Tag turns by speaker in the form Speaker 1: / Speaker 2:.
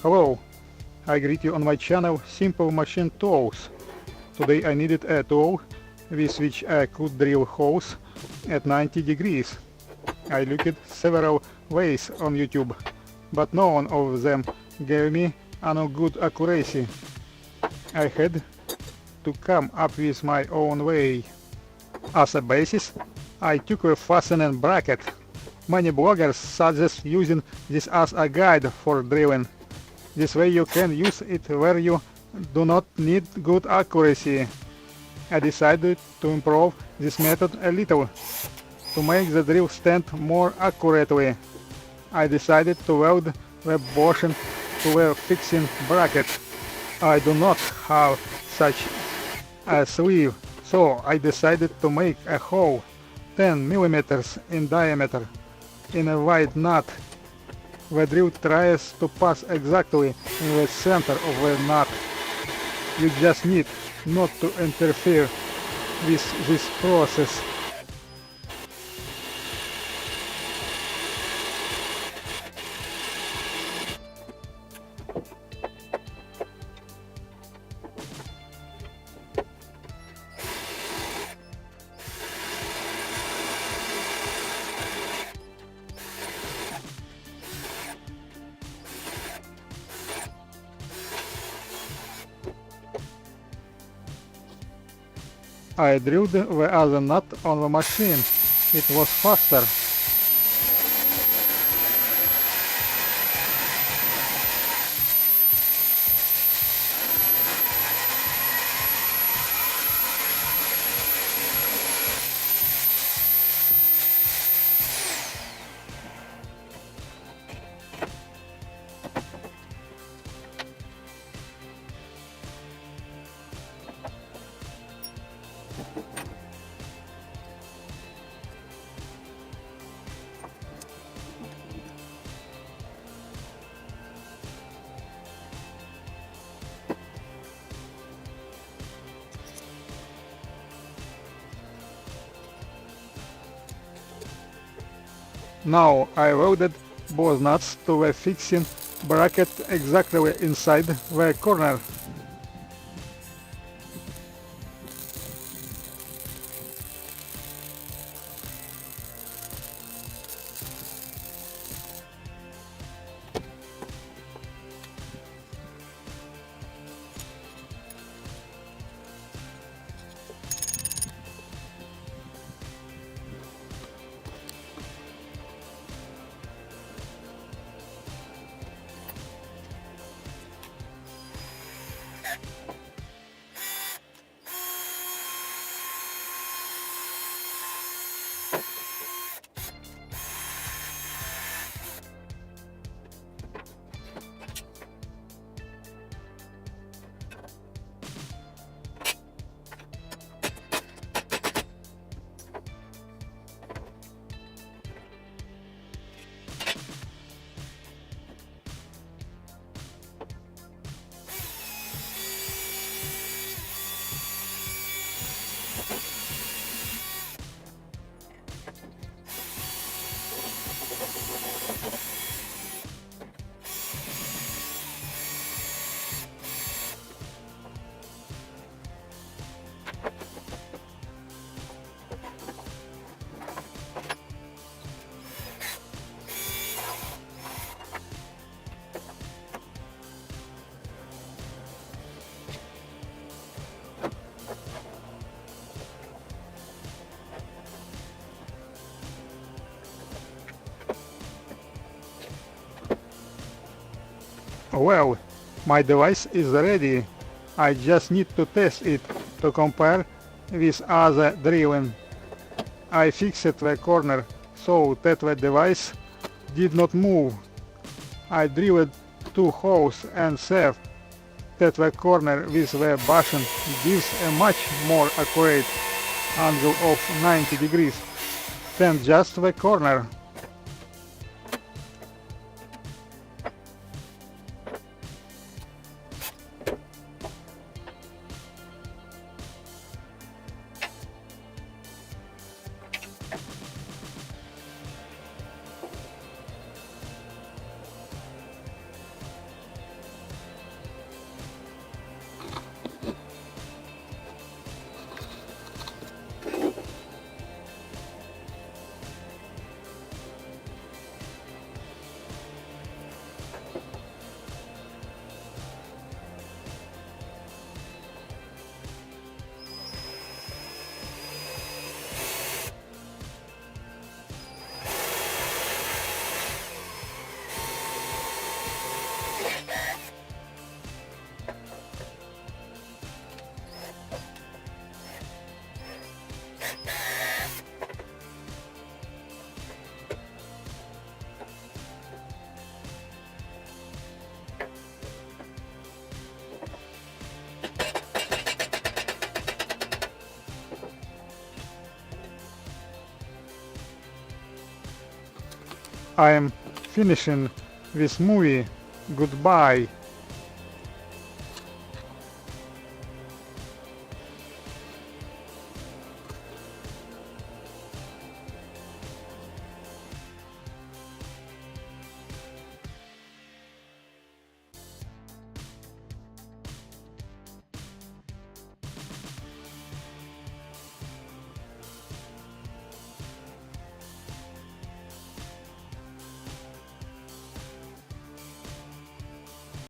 Speaker 1: Hello, I greet you on my channel Simple Machine Tools. Today I needed a tool with which I could drill holes at 90 degrees. I looked several ways on YouTube, but none of them gave me any good accuracy. I had to come up with my own way. As a basis, I took a fastening bracket. Many bloggers suggest using this as a guide for drilling. This way you can use it where you do not need good accuracy. I decided to improve this method a little. To make the drill stand more accurately, I decided to weld the bushing to the fixing bracket. I do not have such a sleeve, so I decided to make a hole 10 millimeters in diameter in a wide nut. The drill tries to pass exactly in the center of the nut. You just need not to interfere with this process. I drilled the other nut on the machine. It was faster. Now I welded both nuts to the fixing bracket exactly inside the corner. Well, my device is ready. I just need to test it to compare with other drilling. I fixed the corner so that the device did not move. I drilled 2 holes and saw that the corner with the bushing gives a much more accurate angle of 90 degrees than just the corner. I am finishing this movie. Goodbye.